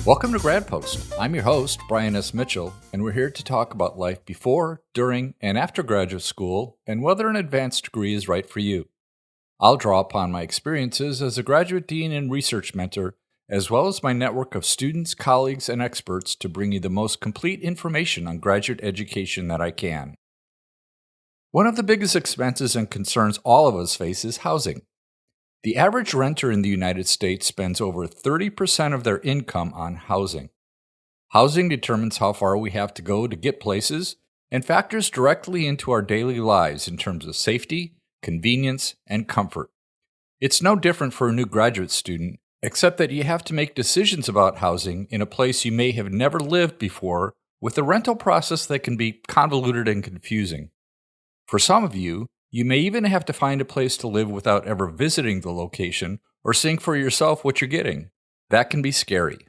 Welcome to Grad-post. I'm your host, Brian S. Mitchell, and we're here to talk about life before, during, and after graduate school and whether an advanced degree is right for you. I'll draw upon my experiences as a graduate dean and research mentor, as well as my network of students, colleagues, and experts to bring you the most complete information on graduate education that I can. One of the biggest expenses and concerns all of us face is housing. The average renter in the United States spends over 30% of their income on housing. Housing determines how far we have to go to get places and factors directly into our daily lives in terms of safety, convenience, and comfort. It's no different for a new graduate student, except that you have to make decisions about housing in a place you may have never lived before with a rental process that can be convoluted and confusing. For some of you, you may even have to find a place to live without ever visiting the location or seeing for yourself what you're getting. That can be scary.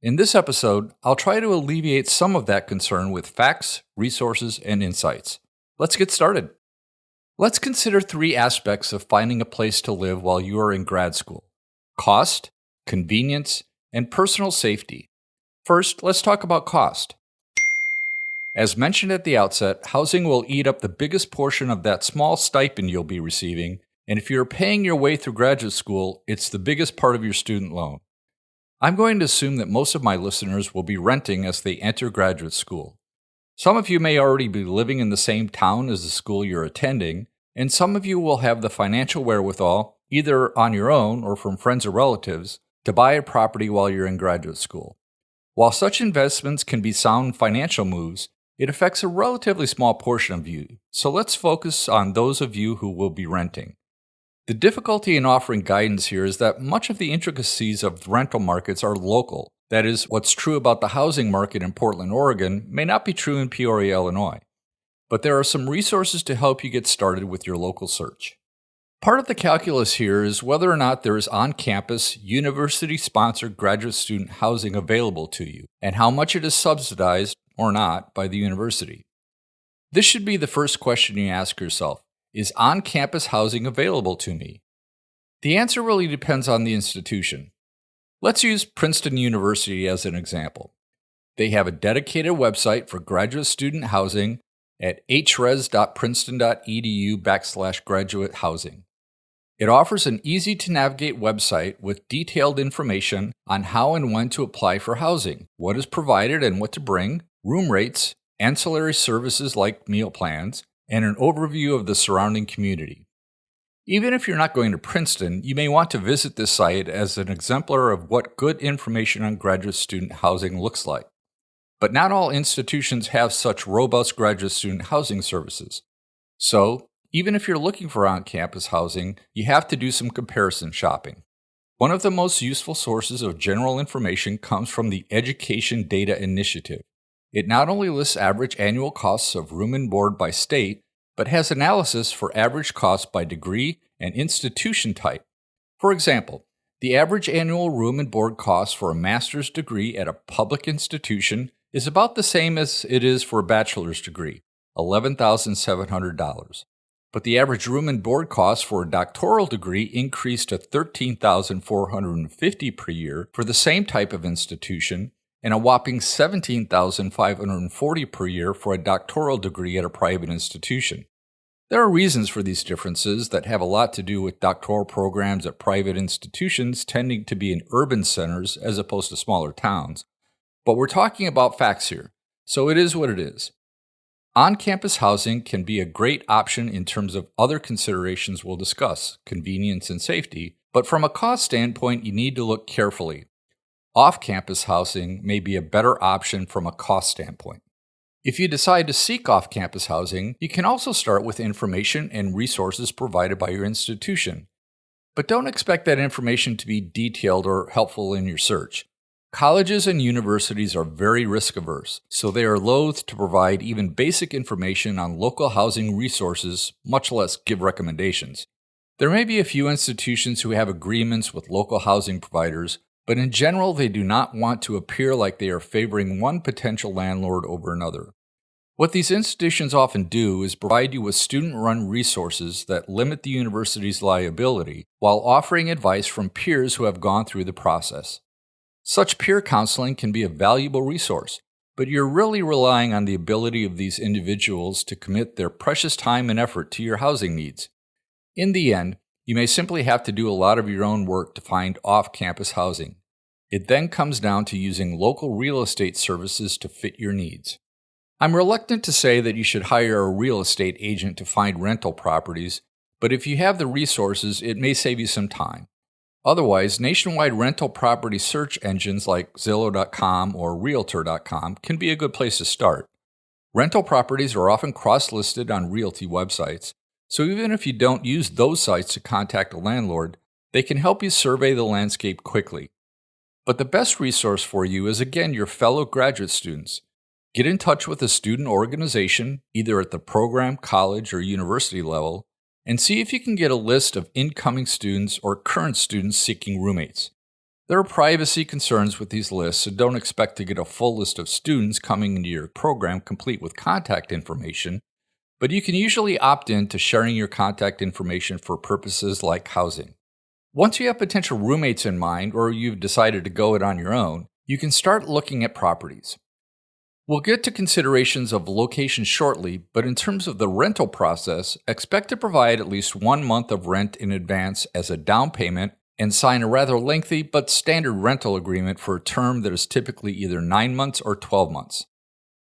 In this episode, I'll try to alleviate some of that concern with facts, resources, and insights. Let's get started. Let's consider 3 aspects of finding a place to live while you are in grad school: cost, convenience, and personal safety. First, let's talk about cost. As mentioned at the outset, housing will eat up the biggest portion of that small stipend you'll be receiving, and if you're paying your way through graduate school, it's the biggest part of your student loan. I'm going to assume that most of my listeners will be renting as they enter graduate school. Some of you may already be living in the same town as the school you're attending, and some of you will have the financial wherewithal, either on your own or from friends or relatives, to buy a property while you're in graduate school. While such investments can be sound financial moves, it affects a relatively small portion of you, so let's focus on those of you who will be renting. The difficulty in offering guidance here is that much of the intricacies of rental markets are local. That is, what's true about the housing market in Portland, Oregon may not be true in Peoria, Illinois. But there are some resources to help you get started with your local search. Part of the calculus here is whether or not there is on-campus, university-sponsored graduate student housing available to you, and how much it is subsidized or not by the university. This should be the first question you ask yourself: is on-campus housing available to me? The answer really depends on the institution. Let's use Princeton University as an example. They have a dedicated website for graduate student housing at hres.princeton.edu/graduate housing. It offers an easy-to-navigate website with detailed information on how and when to apply for housing, what is provided and what to bring, room rates, ancillary services like meal plans, and an overview of the surrounding community. Even if you're not going to Princeton, you may want to visit this site as an exemplar of what good information on graduate student housing looks like. But not all institutions have such robust graduate student housing services. So, even if you're looking for on-campus housing, you have to do some comparison shopping. One of the most useful sources of general information comes from the Education Data Initiative. It not only lists average annual costs of room and board by state, but has analysis for average costs by degree and institution type. For example, the average annual room and board cost for a master's degree at a public institution is about the same as it is for a bachelor's degree, $11,700. But the average room and board cost for a doctoral degree increased to $13,450 per year for the same type of institution, and a whopping $17,540 per year for a doctoral degree at a private institution. There are reasons for these differences that have a lot to do with doctoral programs at private institutions tending to be in urban centers as opposed to smaller towns. But we're talking about facts here, so it is what it is. On-campus housing can be a great option in terms of other considerations we'll discuss, convenience and safety, but from a cost standpoint, you need to look carefully. Off-campus housing may be a better option from a cost standpoint. If you decide to seek off-campus housing, you can also start with information and resources provided by your institution. But don't expect that information to be detailed or helpful in your search. Colleges and universities are very risk-averse, so they are loath to provide even basic information on local housing resources, much less give recommendations. There may be a few institutions who have agreements with local housing providers, but in general, they do not want to appear like they are favoring one potential landlord over another. What these institutions often do is provide you with student-run resources that limit the university's liability while offering advice from peers who have gone through the process. Such peer counseling can be a valuable resource, but you're really relying on the ability of these individuals to commit their precious time and effort to your housing needs. In the end, you may simply have to do a lot of your own work to find off-campus housing. It then comes down to using local real estate services to fit your needs. I'm reluctant to say that you should hire a real estate agent to find rental properties, but if you have the resources, it may save you some time. Otherwise, nationwide rental property search engines like Zillow.com or Realtor.com can be a good place to start. Rental properties are often cross-listed on realty websites, so even if you don't use those sites to contact a landlord, they can help you survey the landscape quickly. But the best resource for you is again your fellow graduate students. Get in touch with a student organization, either at the program, college, or university level, and see if you can get a list of incoming students or current students seeking roommates. There are privacy concerns with these lists, so don't expect to get a full list of students coming into your program complete with contact information, but you can usually opt in to sharing your contact information for purposes like housing. Once you have potential roommates in mind, or you've decided to go it on your own, you can start looking at properties. We'll get to considerations of location shortly, but in terms of the rental process, expect to provide at least 1 month of rent in advance as a down payment and sign a rather lengthy but standard rental agreement for a term that is typically either 9 months or 12 months.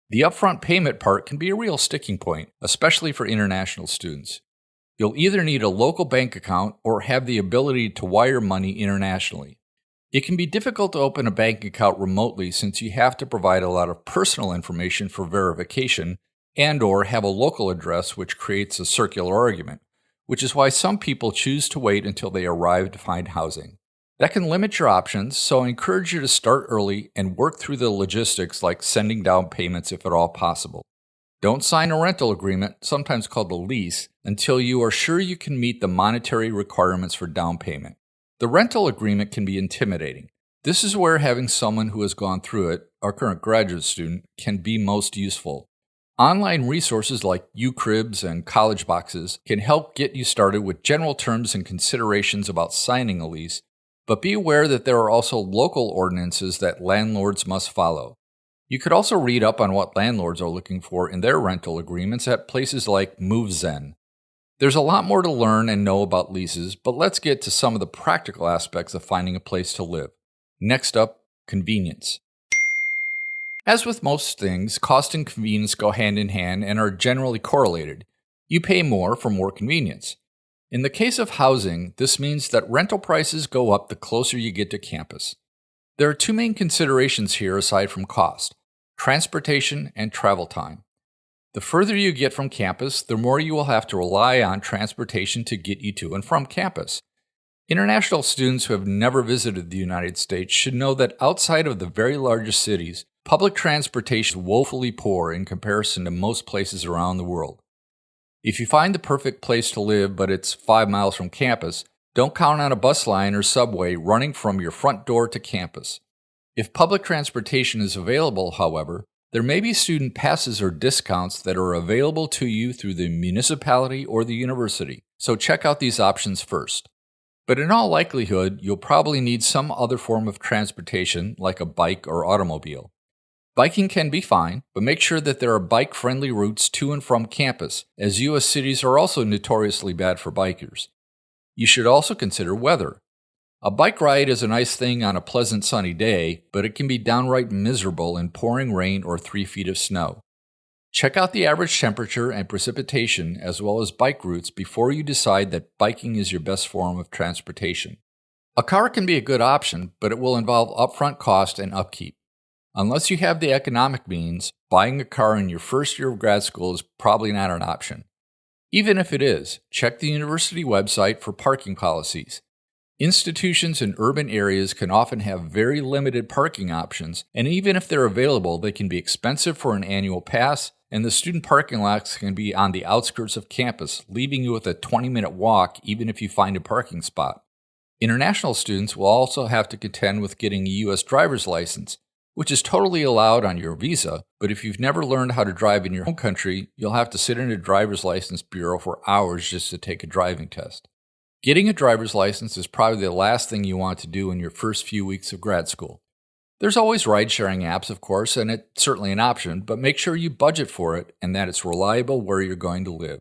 The upfront payment part can be a real sticking point, especially for international students. You'll either need a local bank account or have the ability to wire money internationally. It can be difficult to open a bank account remotely since you have to provide a lot of personal information for verification and/or have a local address, which creates a circular argument, which is why some people choose to wait until they arrive to find housing. That can limit your options, so I encourage you to start early and work through the logistics like sending down payments if at all possible. Don't sign a rental agreement, sometimes called a lease, until you are sure you can meet the monetary requirements for down payment. The rental agreement can be intimidating. This is where having someone who has gone through it, our current graduate student, can be most useful. Online resources like uCribs and College Boxes can help get you started with general terms and considerations about signing a lease, but be aware that there are also local ordinances that landlords must follow. You could also read up on what landlords are looking for in their rental agreements at places like MoveZen. There's a lot more to learn and know about leases, but let's get to some of the practical aspects of finding a place to live. Next up, convenience. As with most things, cost and convenience go hand in hand and are generally correlated. You pay more for more convenience. In the case of housing, this means that rental prices go up the closer you get to campus. There are two main considerations here aside from cost: transportation and travel time. The further you get from campus, the more you will have to rely on transportation to get you to and from campus. International students who have never visited the United States should know that outside of the very largest cities, public transportation is woefully poor in comparison to most places around the world. If you find the perfect place to live but it's 5 miles from campus, don't count on a bus line or subway running from your front door to campus. If public transportation is available, however, there may be student passes or discounts that are available to you through the municipality or the university, so check out these options first. But in all likelihood, you'll probably need some other form of transportation like a bike or automobile. Biking can be fine, but make sure that there are bike-friendly routes to and from campus, as U.S. cities are also notoriously bad for bikers. You should also consider weather. A bike ride is a nice thing on a pleasant sunny day, but it can be downright miserable in pouring rain or 3 feet of snow. Check out the average temperature and precipitation as well as bike routes before you decide that biking is your best form of transportation. A car can be a good option, but it will involve upfront cost and upkeep. Unless you have the economic means, buying a car in your first year of grad school is probably not an option. Even if it is, check the university website for parking policies. Institutions in urban areas can often have very limited parking options, and even if they're available, they can be expensive for an annual pass, and the student parking lots can be on the outskirts of campus, leaving you with a 20-minute walk even if you find a parking spot. International students will also have to contend with getting a U.S. driver's license, which is totally allowed on your visa, but if you've never learned how to drive in your home country, you'll have to sit in a driver's license bureau for hours just to take a driving test. Getting a driver's license is probably the last thing you want to do in your first few weeks of grad school. There's always ride-sharing apps, of course, and it's certainly an option, but make sure you budget for it and that it's reliable where you're going to live.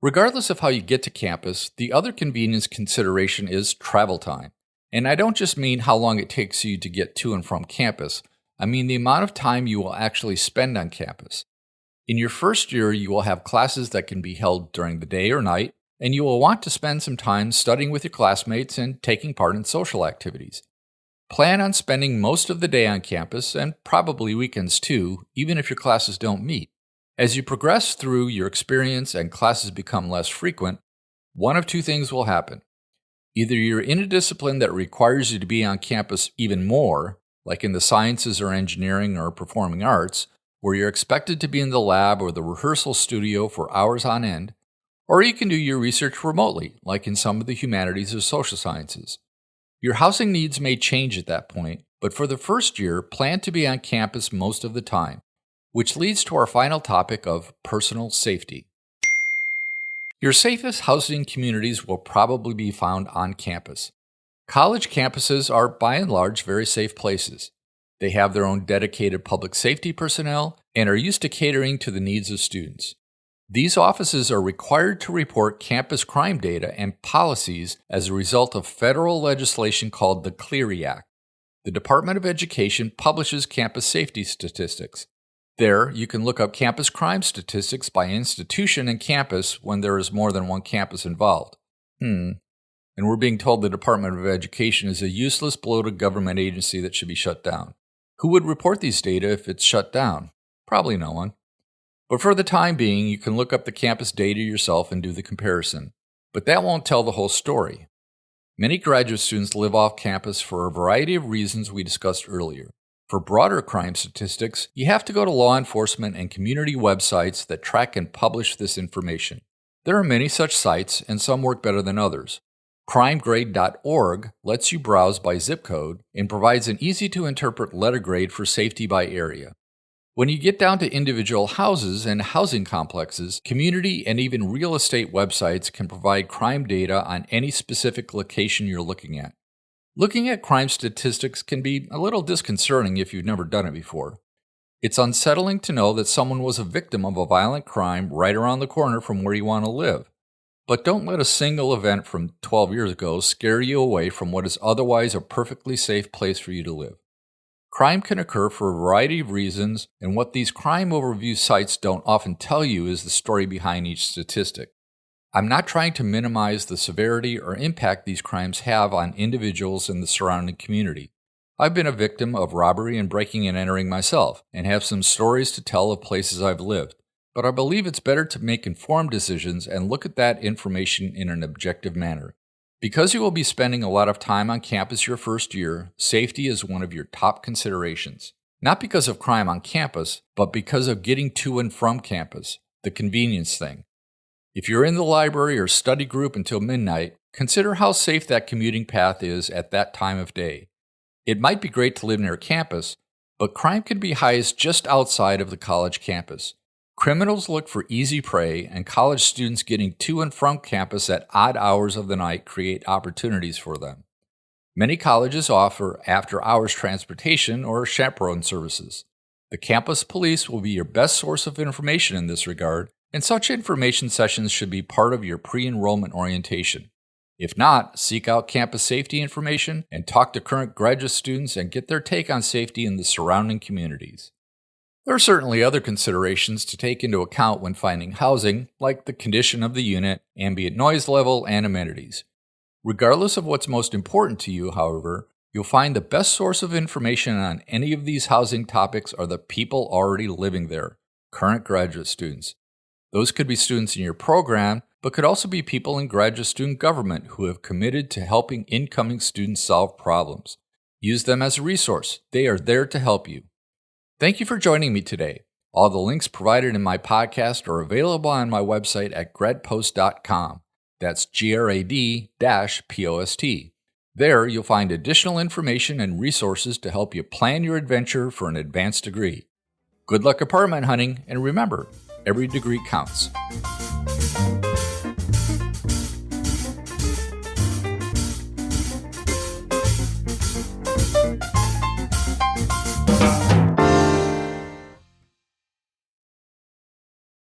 Regardless of how you get to campus, the other convenience consideration is travel time. And I don't just mean how long it takes you to get to and from campus, I mean the amount of time you will actually spend on campus. In your first year, you will have classes that can be held during the day or night, and you will want to spend some time studying with your classmates and taking part in social activities. Plan on spending most of the day on campus, and probably weekends too, even if your classes don't meet. As you progress through your experience and classes become less frequent, one of two things will happen. Either you're in a discipline that requires you to be on campus even more, like in the sciences or engineering or performing arts, where you're expected to be in the lab or the rehearsal studio for hours on end, or you can do your research remotely, like in some of the humanities or social sciences. Your housing needs may change at that point, but for the first year, plan to be on campus most of the time, which leads to our final topic of personal safety. Your safest housing communities will probably be found on campus. College campuses are by and large very safe places. They have their own dedicated public safety personnel and are used to catering to the needs of students. These offices are required to report campus crime data and policies as a result of federal legislation called the Clery Act. The Department of Education publishes campus safety statistics. There, you can look up campus crime statistics by institution and campus when there is more than one campus involved. And we're being told the Department of Education is a useless, bloated government agency that should be shut down. Who would report these data if it's shut down? Probably no one. But for the time being, you can look up the campus data yourself and do the comparison. But that won't tell the whole story. Many graduate students live off campus for a variety of reasons we discussed earlier. For broader crime statistics, you have to go to law enforcement and community websites that track and publish this information. There are many such sites, and some work better than others. Crimegrade.org lets you browse by zip code and provides an easy-to-interpret letter grade for safety by area. When you get down to individual houses and housing complexes, community and even real estate websites can provide crime data on any specific location you're looking at. Looking at crime statistics can be a little disconcerting if you've never done it before. It's unsettling to know that someone was a victim of a violent crime right around the corner from where you want to live. But don't let a single event from 12 years ago scare you away from what is otherwise a perfectly safe place for you to live. Crime can occur for a variety of reasons, and what these crime overview sites don't often tell you is the story behind each statistic. I'm not trying to minimize the severity or impact these crimes have on individuals in the surrounding community. I've been a victim of robbery and breaking and entering myself, and have some stories to tell of places I've lived. But I believe it's better to make informed decisions and look at that information in an objective manner. Because you will be spending a lot of time on campus your first year, safety is one of your top considerations. Not because of crime on campus, but because of getting to and from campus, the convenience thing. If you're in the library or study group until midnight, consider how safe that commuting path is at that time of day. It might be great to live near campus, but crime can be highest just outside of the college campus. Criminals look for easy prey, and college students getting to and from campus at odd hours of the night create opportunities for them. Many colleges offer after-hours transportation or chaperone services. The campus police will be your best source of information in this regard, and such information sessions should be part of your pre-enrollment orientation. If not, seek out campus safety information and talk to current graduate students and get their take on safety in the surrounding communities. There are certainly other considerations to take into account when finding housing, like the condition of the unit, ambient noise level, and amenities. Regardless of what's most important to you, however, you'll find the best source of information on any of these housing topics are the people already living there, current graduate students. Those could be students in your program, but could also be people in graduate student government who have committed to helping incoming students solve problems. Use them as a resource. They are there to help you. Thank you for joining me today. All the links provided in my podcast are available on my website at grad-post.com. That's Grad-post. There, you'll find additional information and resources to help you plan your adventure for an advanced degree. Good luck apartment hunting, and remember, every degree counts.